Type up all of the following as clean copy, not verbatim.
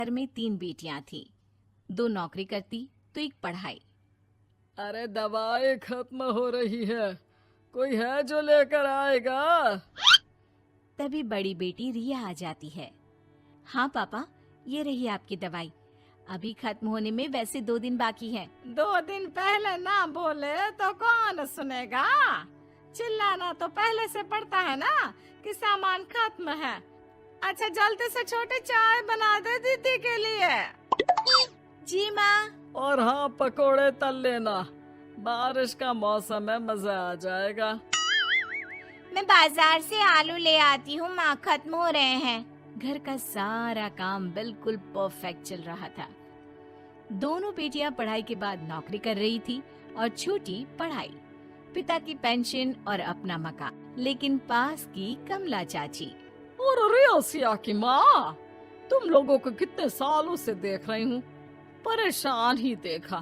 घर में 3 बेटियां थीं। 2 नौकरी करती तो एक पढ़ाई। अरे दवाई खत्म हो रही है, कोई है जो लेकर आएगा? तभी बड़ी बेटी रिया आ जाती है। हाँ पापा, ये रही आपकी दवाई। अभी खत्म होने में वैसे 2 दिन बाकी है। 2 दिन पहले ना बोले तो कौन सुनेगा? चिल्लाना तो पहले से पड़ता है ना कि सामान खत्म है। अच्छा जल्दी से छोटी चाय बना दे दीदी के लिए। जी माँ। और हाँ, पकोड़े तल लेना, बारिश का मौसम है, मजा आ जाएगा। मैं बाजार से आलू ले आती हूँ माँ, खत्म हो रहे हैं। घर का सारा काम बिल्कुल परफेक्ट चल रहा था। दोनों बेटियां पढ़ाई के बाद नौकरी कर रही थी और छोटी पढ़ाई, पिता की पेंशन और अपना मकान। लेकिन पास की कमला चाची, और रियासिया की माँ, तुम लोगों को कितने सालों से देख रही हूँ, परेशान ही देखा।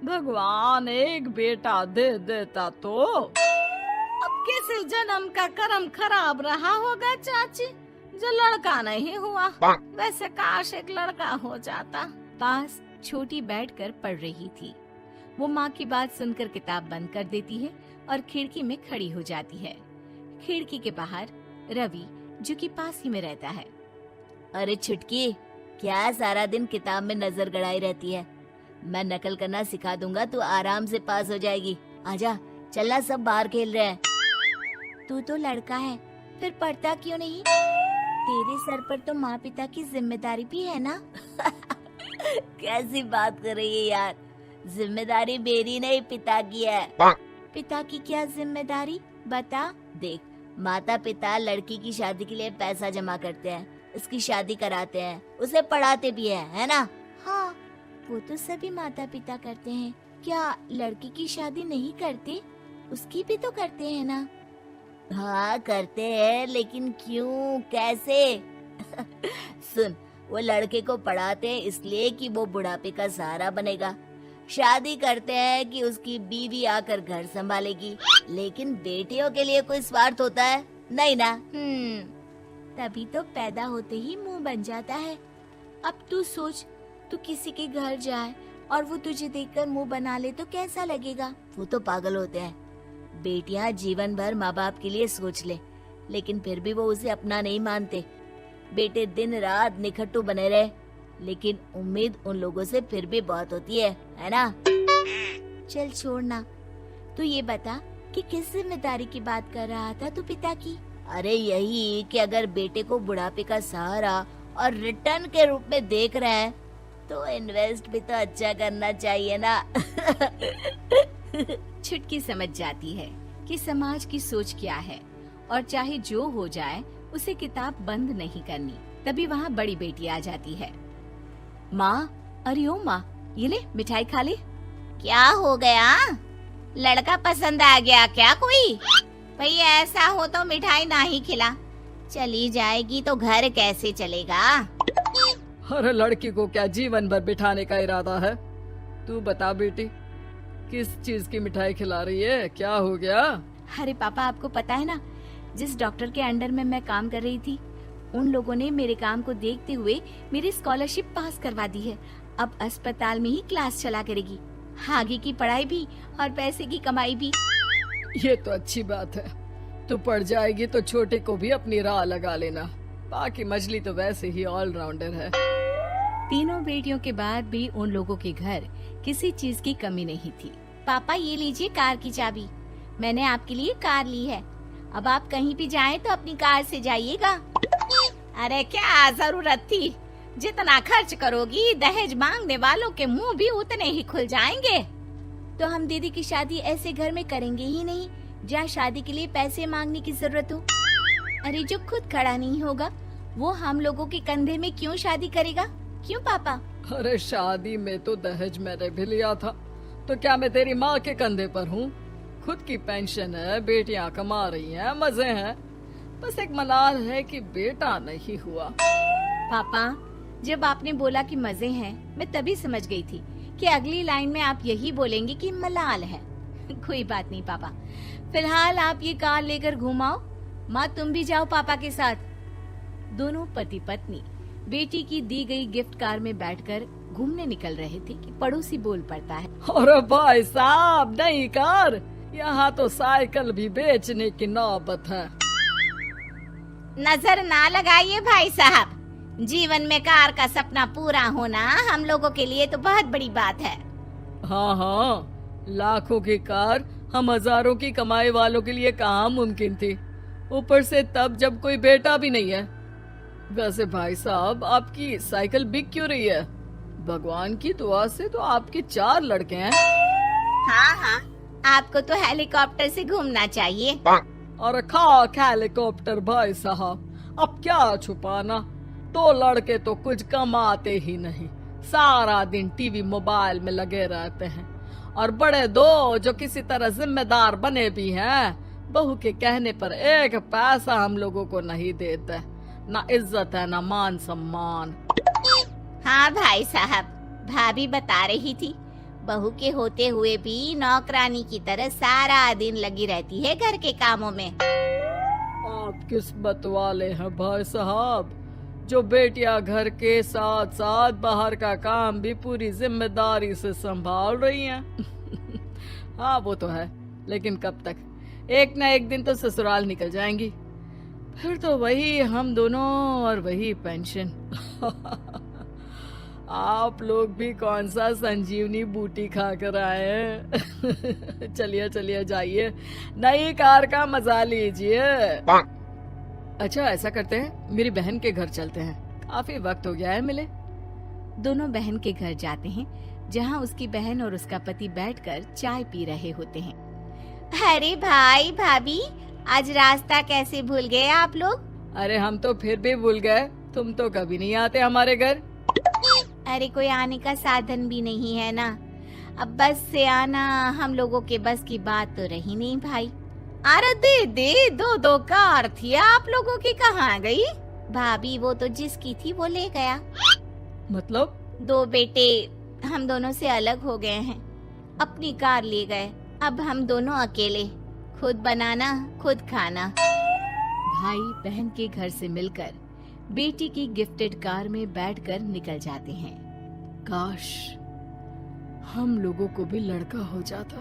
भगवान एक बेटा दे देता तो। अब किसी जन्म का कर्म खराब रहा होगा चाची, जो लड़का नहीं हुआ। वैसे काश एक लड़का हो जाता। पास छोटी बैठकर पढ़ रही थी। वो माँ की बात सुनकर किताब बंद कर देती है और खिड़की में खड़ी हो जाती है। खिड़की के बाहर रवि, जो कि पास ही में रहता है। अरे छुटकी, क्या सारा दिन किताब में नजर गड़ाई रहती है? मैं नकल करना सिखा दूंगा, तू आराम से पास हो जाएगी। आजा, चलना, सब बाहर खेल रहे हैं। तू तो लड़का है, फिर पढ़ता क्यों नहीं? तेरे सर पर तो माँ पिता की जिम्मेदारी भी है ना। कैसी बात कर रही है यार? जिम्मेदारी मेरी नहीं, पिता की है। पिता की क्या जिम्मेदारी, बता। देख, माता पिता लड़की की शादी के लिए पैसा जमा करते हैं, उसकी शादी कराते हैं, उसे पढ़ाते भी है ना? हाँ, वो तो सभी माता पिता करते हैं। क्या लड़की की शादी नहीं करते? उसकी भी तो करते हैं ना। हाँ करते हैं, लेकिन क्यों, कैसे? सुन, वो लड़के को पढ़ाते हैं इसलिए कि वो बुढ़ापे का सहारा बनेगा। शादी करते हैं कि उसकी बीवी आकर घर संभालेगी। लेकिन बेटियों के लिए कोई स्वार्थ होता है? नहीं ना। तभी तो पैदा होते ही मुंह बन जाता है। अब तू सोच, तू किसी के घर जाए और वो तुझे देखकर मुंह बना ले तो कैसा लगेगा? वो तो पागल होते हैं। बेटियां जीवन भर माँ बाप के लिए सोच ले, लेकिन फिर भी वो उसे अपना नहीं मानते। बेटे दिन रात निखट्टू बने रहे, लेकिन उम्मीद उन लोगों से फिर भी बहुत होती है ना? चल छोड़ना, तू ये बता कि किस जिम्मेदारी की बात कर रहा था तू पिता की? अरे यही कि अगर बेटे को बुढ़ापे का सहारा और रिटर्न के रूप में देख रहे हैं तो इन्वेस्ट भी तो अच्छा करना चाहिए ना। छुटकी समझ जाती है कि समाज की सोच क्या है और चाहे जो हो जाए उसे किताब बंद नहीं करनी। तभी वहाँ बड़ी बेटी आ जाती है। माँ, अरे ओ माँ, ये ले मिठाई खा ले। क्या हो गया? लड़का पसंद आ गया क्या कोई? भैया ऐसा हो तो मिठाई ना ही खिला, चली जाएगी तो घर कैसे चलेगा? अरे लड़की को क्या जीवन भर बिठाने का इरादा है? तू बता बेटी, किस चीज की मिठाई खिला रही है, क्या हो गया? अरे पापा, आपको पता है ना, जिस डॉक्टर के अंडर में मैं काम कर रही थी, उन लोगों ने मेरे काम को देखते हुए मेरी स्कॉलरशिप पास करवा दी है। अब अस्पताल में ही क्लास चला करेगी, आगे की पढ़ाई भी और पैसे की कमाई भी। ये तो अच्छी बात है। तू पढ़ जाएगी तो छोटे को भी अपनी राह लगा लेना। बाकी मछली तो वैसे ही ऑलराउंडर है। तीनों बेटियों के बाद भी उन लोगों के घर किसी चीज की कमी नहीं थी। पापा, ये लीजिए कार की चाबी, मैंने आपके लिए कार ली है। अब आप कहीं भी जाएं तो अपनी कार से जाइएगा। अरे क्या जरूरत थी? जितना खर्च करोगी दहेज मांगने वालों के मुंह भी उतने ही खुल जाएंगे। तो हम दीदी की शादी ऐसे घर में करेंगे ही नहीं जहाँ शादी के लिए पैसे मांगने की जरूरत हो। अरे जो खुद खड़ा नहीं होगा वो हम लोगों के कंधे में क्यों शादी करेगा? क्यों पापा? अरे शादी में तो दहेज मैंने भी लिया था, तो क्या मैं तेरी माँ के कंधे पर हूँ? खुद की पेंशन है, बेटियां कमा रही हैं, मजे हैं। बस एक मलाल है कि बेटा नहीं हुआ। पापा, जब आपने बोला कि मजे हैं, मैं तभी समझ गई थी कि अगली लाइन में आप यही बोलेंगे कि मलाल है। कोई बात नहीं पापा, फिलहाल आप ये कार लेकर घुमाओ। माँ, तुम भी जाओ पापा के साथ। दोनों पति पत्नी बेटी की दी गई गिफ्ट कार में बैठकर घूमने निकल रहे थे कि पड़ोसी बोल पड़ता है। अरे भाई साहब, नई कार, यहाँ तो साइकिल भी बेचने की नौबत है। नजर ना लगाइए भाई साहब, जीवन में कार का सपना पूरा होना हम लोगों के लिए तो बहुत बड़ी बात है। हाँ हाँ, लाखों की कार हम हजारों की कमाई वालों के लिए कहाँ मुमकिन थी, ऊपर से तब जब कोई बेटा भी नहीं है। वैसे भाई साहब, आपकी साइकिल बिक क्यों रही है? भगवान की दुआ से तो आपके 4 लड़के हैं। हाँ हाँ, आपको तो हेलीकॉप्टर से घूमना चाहिए। और खाक हेलीकॉप्टर भाई साहब, अब क्या छुपाना, 2 लड़के तो कुछ कमाते ही नहीं, सारा दिन टीवी मोबाइल में लगे रहते हैं। और बड़े 2 जो किसी तरह जिम्मेदार बने भी हैं, बहू के कहने पर 1 पैसा हम लोगों को नहीं देते, ना इज्जत है ना मान सम्मान। हाँ भाई साहब, भाभी बता रही थी, बहू के होते हुए भी नौकरानी की तरह सारा दिन लगी रहती है घर के कामों में। आप किस्मत वाले हैं भाई साहब, जो बेटियां घर के साथ साथ बाहर का काम भी पूरी जिम्मेदारी से संभाल रही हैं। हाँ वो तो है, लेकिन कब तक? एक ना एक दिन तो ससुराल निकल जाएंगी, फिर तो वही हम दोनों और वही पेंशन। आप लोग भी कौन सा संजीवनी बूटी खा कर आए हैं? चलिए चलिए जाइए, नई कार का मजा लीजिए। अच्छा ऐसा करते हैं, मेरी बहन के घर चलते हैं, काफी वक्त हो गया है मिले। दोनों बहन के घर जाते हैं, जहाँ उसकी बहन और उसका पति बैठकर चाय पी रहे होते हैं। अरे भाई भाभी, आज रास्ता कैसे भूल गए आप लोग? अरे हम तो फिर भी भूल गए, तुम तो कभी नहीं आते हमारे घर। अरे कोई आने का साधन भी नहीं है ना, अब बस से आना हम लोगों के बस की बात तो रही नहीं भाई। अरे दीदी, 2 कार थी, आप लोगों की कहाँ गई? भाभी वो तो जिसकी थी वो ले गया। मतलब? 2 बेटे हम दोनों से अलग हो गए हैं, अपनी कार ले गए, अब हम दोनों अकेले, खुद बनाना खुद खाना। भाई बहन के घर से मिलकर बेटी की गिफ्टेड कार में बैठकर निकल जाते हैं। काश हम लोगों को भी लड़का हो जाता।